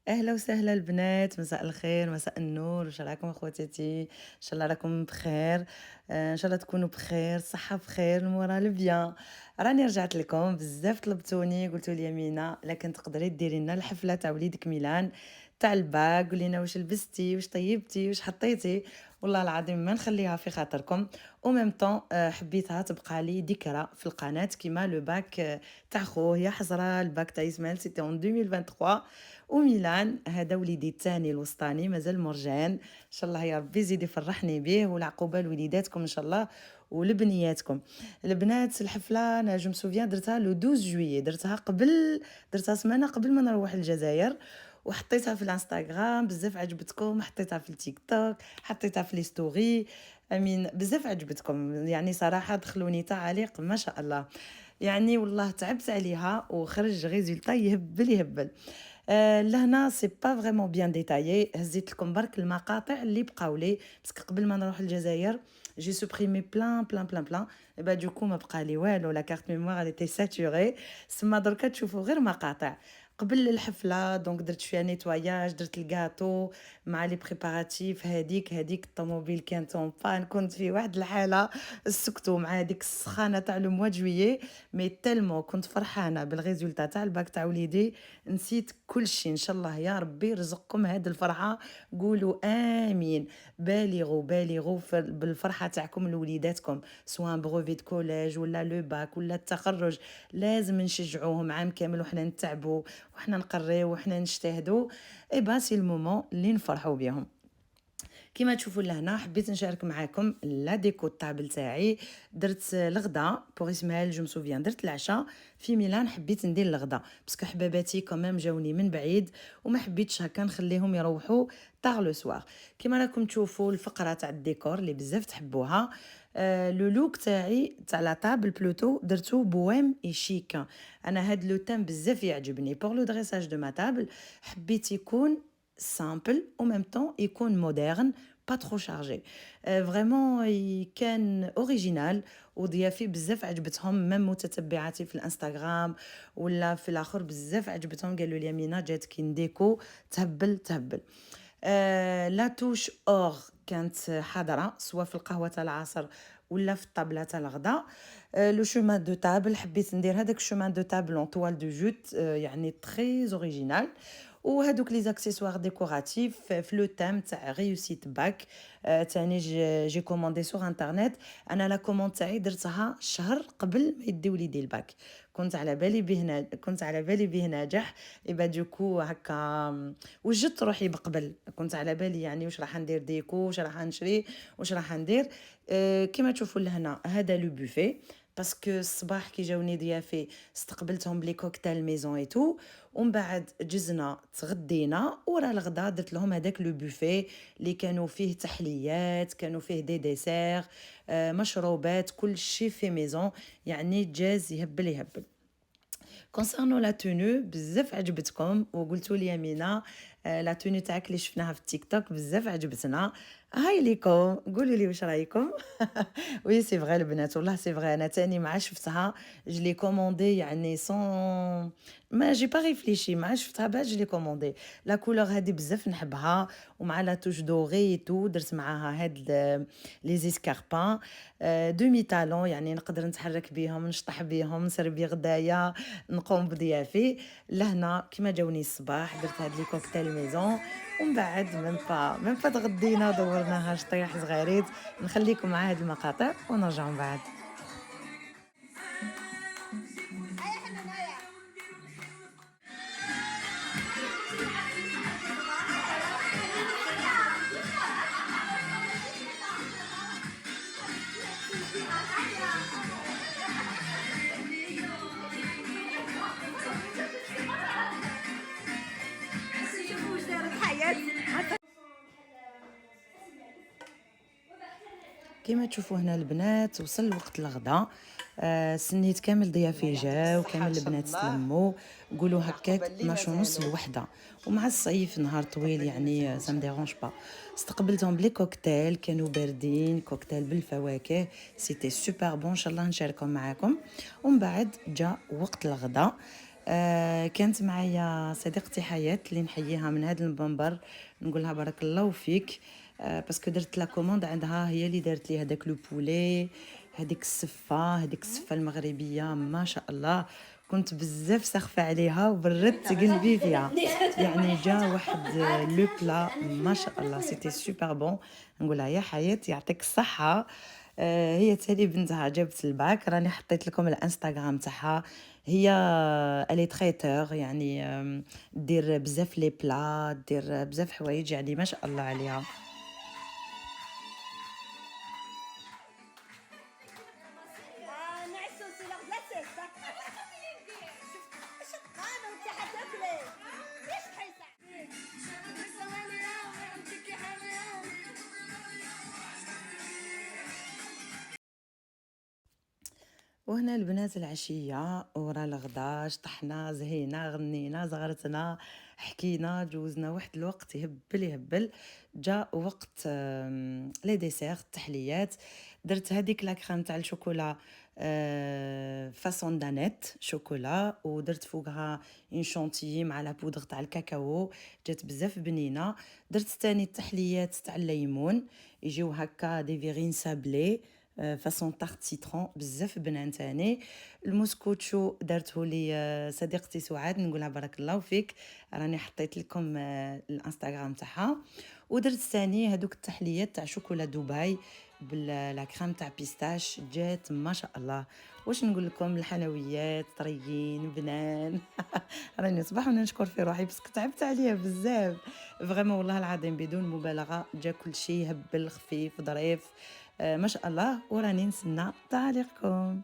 أهلا وسهلا البنات، مساء الخير، مساء النور، واش راكم اخواتاتي؟ ان شاء الله راكم بخير. ان شاء الله تكونوا بخير، صحه بخير، المورال بيان. راني رجعت لكم بزاف، طلبتوني قلتوا لي مينا لكن تقدري ديري لنا الحفله تاع وليدك ميلان تاع الباك، قولي لنا واش لبستي، واش طيبتي، واش حطيتي. والله العظيم ما نخليها في خاطركم. او ميم طون حبيتها تبقى لي ذكرى في القناه كيما لو باك تاع خوه يا حزره. الباك تاع اسماعيل سيتي اون 2023، وميلان هذا وليدي الثاني الوسطاني مازال مرجان. ان شاء الله يا ربي يزيد يفرحني به، والعقوبه لوليداتكم ان شاء الله ولبنياتكم. البنات الحفله انا جو مسوفيان درتها لو 12 جويي، درتها قبل، درتها سمانه قبل ما نروح الجزائر، وحطيتها في الانستغرام بزاف عجبتكم، حطيتها في التيك توك، حطيتها في لي ستوري. امين بزاف عجبتكم يعني صراحه، دخلوني تعاليق ما شاء الله. يعني والله تعبت عليها وخرج ريزولتا يهبل يهبل. لهنا سي با فريمون بيان ديتايي، هزيت لكم برك المقاطع اللي بقاو لي، باسكو قبل ما نروح الجزائر جي سوبريمي بلان بلان بلان بلان. اي با دوكو ما بقى لي والو، لا كارت ميموار ايتي ساتوري. سما دركا تشوفوا غير مقاطع قبل الحفله. دونك درت شويه نيتواياج، درت الكاطو مع لي بريباراتيف. هذيك الطوموبيل كانت اون بان، كنت في واحد الحاله. سكتو مع هذيك السخانه تاع لو موا جويي، مي تالمو كنت فرحانه بالريزولتا تاع الباك تاع وليدي، نسيت كل شيء. ان شاء الله يا ربي يرزقكم هذه الفرحه، قولوا امين. بالغوا بالغوا بالفرحه تاعكم لوليداتكم، سواء بروفي دو كوليج ولا لو باك ولا التخرج. لازم نشجعوهم عام كامل وحنا نتعبوا وحنا نقريو وحنا نجتهدوا. اي با سي المومون اللي نفرحوا بهم. كيما تشوفوا لهنا حبيت نشارك معاكم لا ديكو الطابل تاعي. درت الغدا بوغ اسماعيل، جو مسوفيان درت العشاء في ميلان، حبيت ندير الغدا باسكو حباباتي كمان جاوني من بعيد وما حبيتش هكا نخليهم يروحوا طار لو سوار. كيما راكم تشوفوا الفقره تاع الديكور اللي بزاف تحبوها. لو لوك تاعي تاع لا طابل بلوتو درتو بويم اي شيك. انا هاد لو تام بزاف يعجبني بور لو دريساج دو ما طابل. حبيت يكون سامبل او ميم طون يكون مودرن، با ترو شارجي. فريمون كان اوريجينال، وضيافي بزاف عجبتهم، ميم متتبعاتي في الانستغرام ولا في الاخر بزاف عجبتهم، قالوا لي مينا جاتك ديكو تهبل تهبل. لا توش اور كانت حاضره سواء في القهوه تاع العصر ولا في الطابله تاع الغداء. لو شومان دو تابل حبيت ندير هذاك الشومان دو تابل اون توال دو جوت، يعني تري اوريجينال. وهذوك لي زاكسيسوار ديكوراتيف في لو تام تاع ريوسيت باك. تاني جي كوموندي سور انترنت. انا لا كوموند تاعي درتها شهر قبل ما يديو لي الباك، كنت على بالي به ناجح. ايبا دوكو هكا وجدت روحي بقبل، كنت على بالي يعني واش راح ندير ديكو، واش راح نشري، واش راح ندير. كيما تشوفوا لهنا هذا لو بوفي، باسكو الصباح كي جاوني ضيافي استقبلتهم بلي كوكتيل ميزون اي تو، ومن بعد جزنا تغدينا ورا الغدا درت لهم هذاك لو بوفي اللي كانوا فيه تحليات، كانوا فيه دي ديسير، مشروبات، كل شيء في ميزون، يعني جاز يهبل يهبل. كونسيرنو لا تونو بزاف عجبتكم وقلتوا لي يمينه لا تونو تاعك اللي شفناها في التيك توك بزاف عجبتنا. هاي ليكم قولوا لي واش رايكم. وي سي فغي البنات، والله سي فغي، انا تاني مع شفتها جلي كوموندي يعني سون ما جي با ريفليشي، مع شفتها بعد جلي كوموندي. لا كولور هادي بزاف نحبها، ومع لا توش دوغي تو درت معاها هاد لي زيسكاربان دومي تالون، يعني نقدر نتحرك بيهم، نشطح بيهم، نسربي غدايا، نقوم بضيافي. لهنا كيما جاوني الصباح درت هاد لي كوكتيل ميزون، ومن بعد ميم با تغدينا دورناها شطيح صغيريت. نخليكم مع هاد المقاطع ونرجع من بعد. كيما تشوفوا هنا البنات وصل وقت الغداء. سنيت كامل ضيافي جاو، كامل البنات تلموا، قولوا هكاك 12 ونص الوحده، ومع الصيف نهار طويل يعني سا مديرونج با. استقبلتهم بلي كوكتيل كانوا باردين، كوكتيل بالفواكه، سيتي سوبر بون، ان شاء الله نشاركهم معاكم. ومن بعد جاء وقت الغداء. كانت معايا صديقتي حياة اللي نحييها من هذا المنبر، نقول لها بارك الله فيك. باسكو درت لا كوموند عندها، هي اللي دارت لي هذاك لو بولي، هذيك السفة المغربية ما شاء الله. كنت بزاف ساخفة عليها وبردت قلبي فيها. يعني جا واحد لو بلا ما شاء الله سيتي سوبر بون. نقولها يا حياة يعطيك الصحة. هي تالي بنتها جابت الباك، راني حطيت لكم الانستغرام تاعها. هي الي تريتور يعني، دير بزاف لي بلا، دير بزاف حوايج يعني ما شاء الله عليها. نعسو سي لا بلاصه شفت انا وانت حتاكلي ليش تحيص وهنا البنات العشية ورا الغدا شطحنا زهينا غنينا زغرتنا حكينا جوزنا واحد الوقت يهبل يهبل. جاء وقت لي ديسير التحليات. درت هذيك لا كريم تاع الشوكولا، فاصون دانيت شوكولا، ودرت فوقها اون شونتيي مع لا بودغ تاع الكاكاو، جات بزاف بنينه. درت تاني التحليات تاع الليمون، يجيو هكا دي فيغين سابلي، فاصون طارت سيترون بزاف بنان تاني. الموسكوتشو دارته لي صديقتي سعاد، نقولها بارك الله فيك، راني حطيت لكم الانستغرام تاعها. ودرت ثاني هذوك التحليات تاع شوكولا دبي باللا كريم تاع بيستاش، جات ما شاء الله. واش نقول لكم، الحلويات طريين بنان. راني صباح وانا نشكر في روحي بس تعبت عليها بزاف. فريمون والله العظيم بدون مبالغه جا كل شيء هبل خفيف ظريف. ما شاء الله، وراني نسنى تعليقكم.